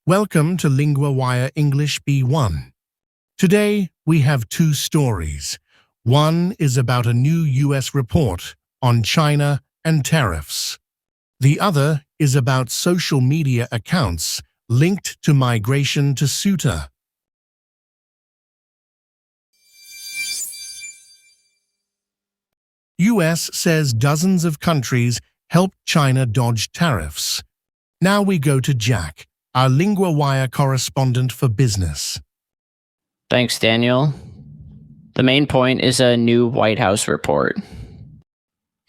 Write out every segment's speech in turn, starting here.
Welcome to LinguaWire English B1. Today, we have two stories. One is about a new US report on China and tariffs. The other is about social media accounts linked to migration to Ceuta. US says dozens of countries helped China dodge tariffs. Now we go to Jack, our LinguaWire correspondent for business. Thanks, Daniel. The main point is a new White House report.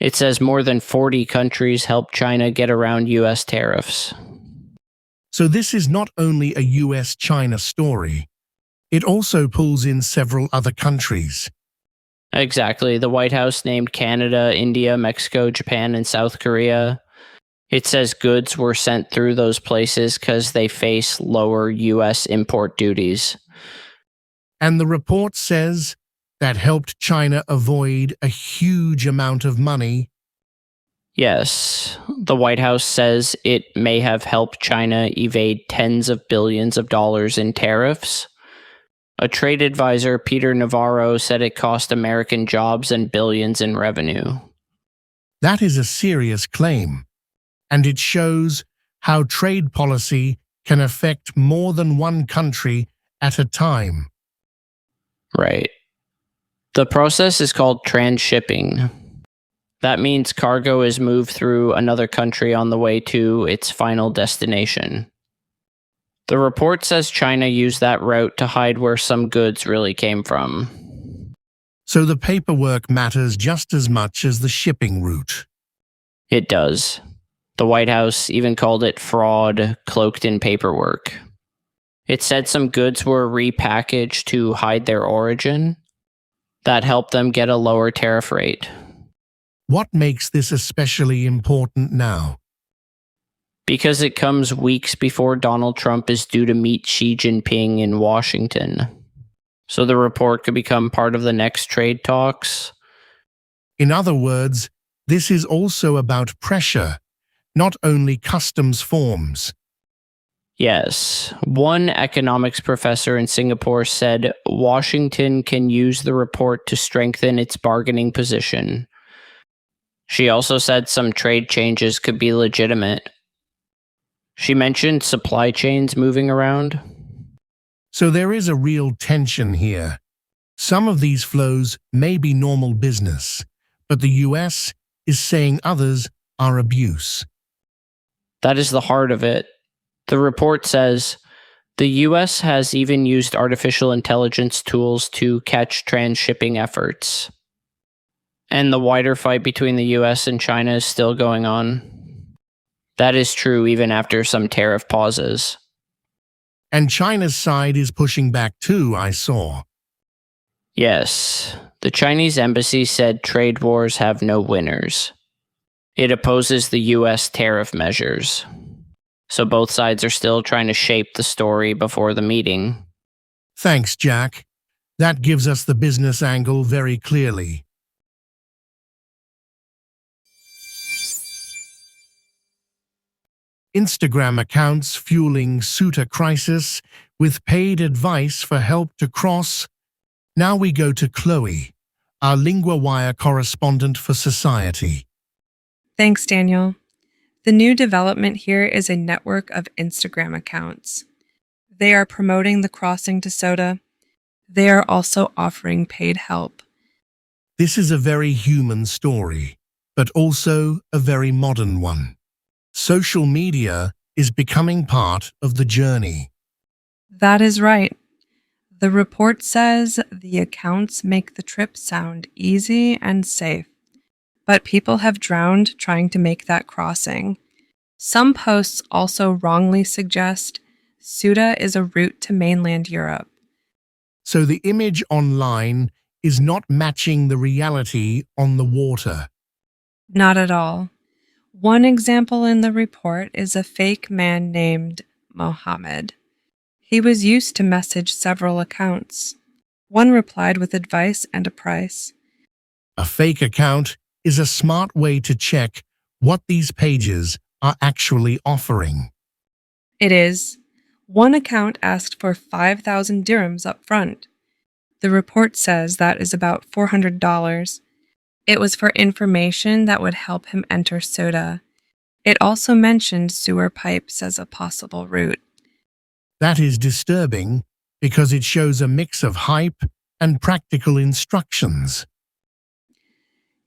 It says more than 40 countries helped China get around US tariffs. So this is not only a US-China story. It also pulls in several other countries. Exactly. The White House named Canada, India, Mexico, Japan, and South Korea. It says goods were sent through those places because they face lower US import duties. And the report says that helped China avoid a huge amount of money. Yes, the White House says it may have helped China evade tens of billions of dollars in tariffs. A trade advisor, Peter Navarro, said it cost American jobs and billions in revenue. That is a serious claim, and it shows how trade policy can affect more than one country at a time. Right. The process is called transshipping. That means cargo is moved through another country on the way to its final destination. The report says China used that route to hide where some goods really came from. So the paperwork matters just as much as the shipping route. It does. The White House even called it fraud cloaked in paperwork. It said some goods were repackaged to hide their origin. That helped them get a lower tariff rate. What makes this especially important now? Because it comes weeks before Donald Trump is due to meet Xi Jinping in Washington. So the report could become part of the next trade talks. In other words, this is also about pressure, not only customs forms. Yes, one economics professor in Singapore said Washington can use the report to strengthen its bargaining position. She also said some trade changes could be legitimate. She mentioned supply chains moving around. So there is a real tension here. Some of these flows may be normal business, but the US is saying others are abuse. That is the heart of it. The report says the US has even used artificial intelligence tools to catch transshipping efforts. And the wider fight between the US and China is still going on. That is true even after some tariff pauses. And China's side is pushing back too, I saw. Yes, the Chinese embassy said trade wars have no winners. It opposes the US tariff measures. So both sides are still trying to shape the story before the meeting. Thanks, Jack. That gives us the business angle very clearly. Instagram accounts fueling Ceuta crisis with paid advice for help to cross. Now we go to Chloe, our LinguaWire correspondent for society. Thanks, Daniel. The new development here is a network of Instagram accounts. They are promoting the crossing to Ceuta. They are also offering paid help. This is a very human story, but also a very modern one. Social media is becoming part of the journey. That is right. The report says the accounts make the trip sound easy and safe, but people have drowned trying to make that crossing. Some posts also wrongly suggest Ceuta is a route to mainland Europe. So the image online is not matching the reality on the water. Not at all. One example in the report is a fake man named Mohammed. He was used to message several accounts. One replied with advice and a price. A fake account is a smart way to check what these pages are actually offering. It is. One account asked for 5,000 dirhams up front. The report says that is about $400. It was for information that would help him enter Soda. It also mentioned sewer pipes as a possible route. That is disturbing because it shows a mix of hype and practical instructions.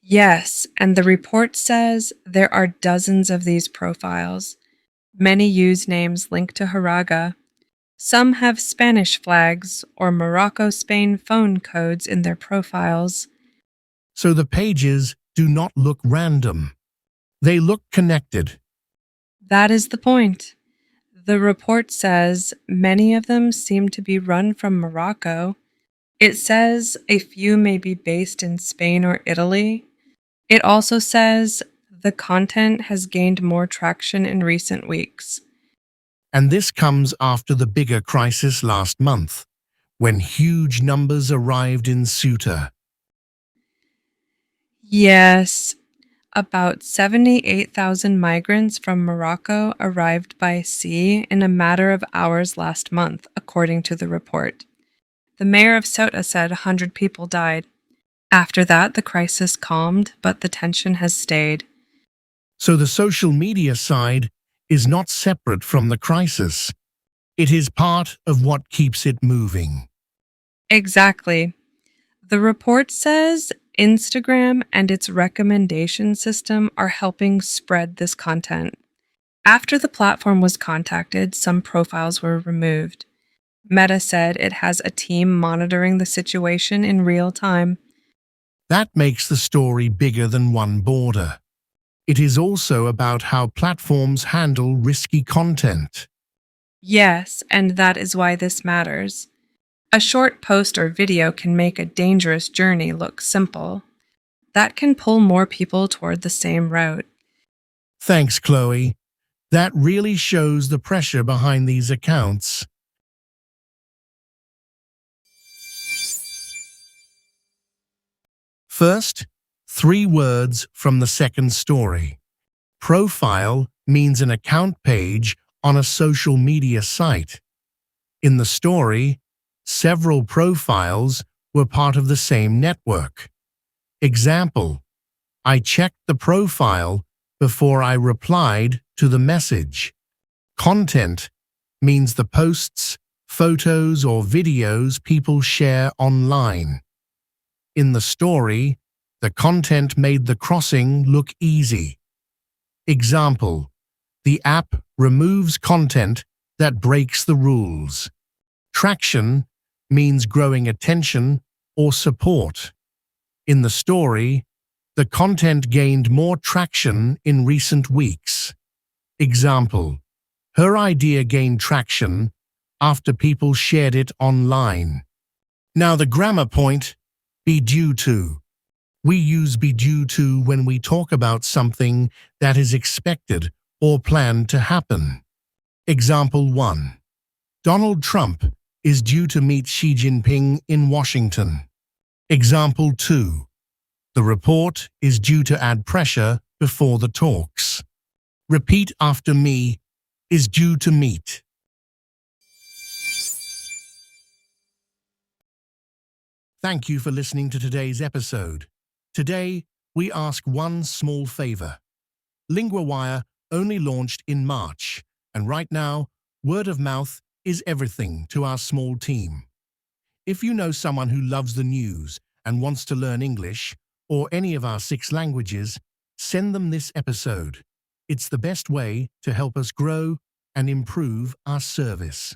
Yes, and the report says there are dozens of these profiles. Many use names linked to Haraga. Some have Spanish flags or Morocco-Spain phone codes in their profiles. So the pages do not look random. They look connected. That is the point. The report says many of them seem to be run from Morocco. It says a few may be based in Spain or Italy. It also says the content has gained more traction in recent weeks. And this comes after the bigger crisis last month, when huge numbers arrived in Ceuta. Yes, about 78,000 migrants from Morocco arrived by sea in a matter of hours last month, according to the report. The mayor of Ceuta said 100 people died. After that, the crisis calmed, but the tension has stayed. So the social media side is not separate from the crisis. It is part of what keeps it moving. Exactly. The report says Instagram and its recommendation system are helping spread this content. After the platform was contacted, some profiles were removed. Meta said it has a team monitoring the situation in real time. That makes the story bigger than one border. It is also about how platforms handle risky content. Yes, and that is why this matters. A short post or video can make a dangerous journey look simple. That can pull more people toward the same route. Thanks, Chloe. That really shows the pressure behind these accounts. First, 3 words from the second story. Profile means an account page on a social media site. In the story, several profiles were part of the same network. Example, I checked the profile before I replied to the message. Content means the posts, photos, or videos people share online. In the story, the content made the crossing look easy. Example, the app removes content that breaks the rules. Traction means growing attention or support. In the story, the content gained more traction in recent weeks. Example, her idea gained traction after people shared it online. Now the grammar point, be due to. We use be due to when we talk about something that is expected or planned to happen. Example 1. Donald Trump is due to meet Xi Jinping in Washington. Example 2. The report is due to add pressure before the talks. Repeat after me, is due to meet. Thank you for listening to today's episode. Today, we ask one small favor. LinguaWire only launched in March, and right now, word of mouth is everything to our small team. If you know someone who loves the news and wants to learn English, or any of our 6 languages, send them this episode. It's the best way to help us grow and improve our service.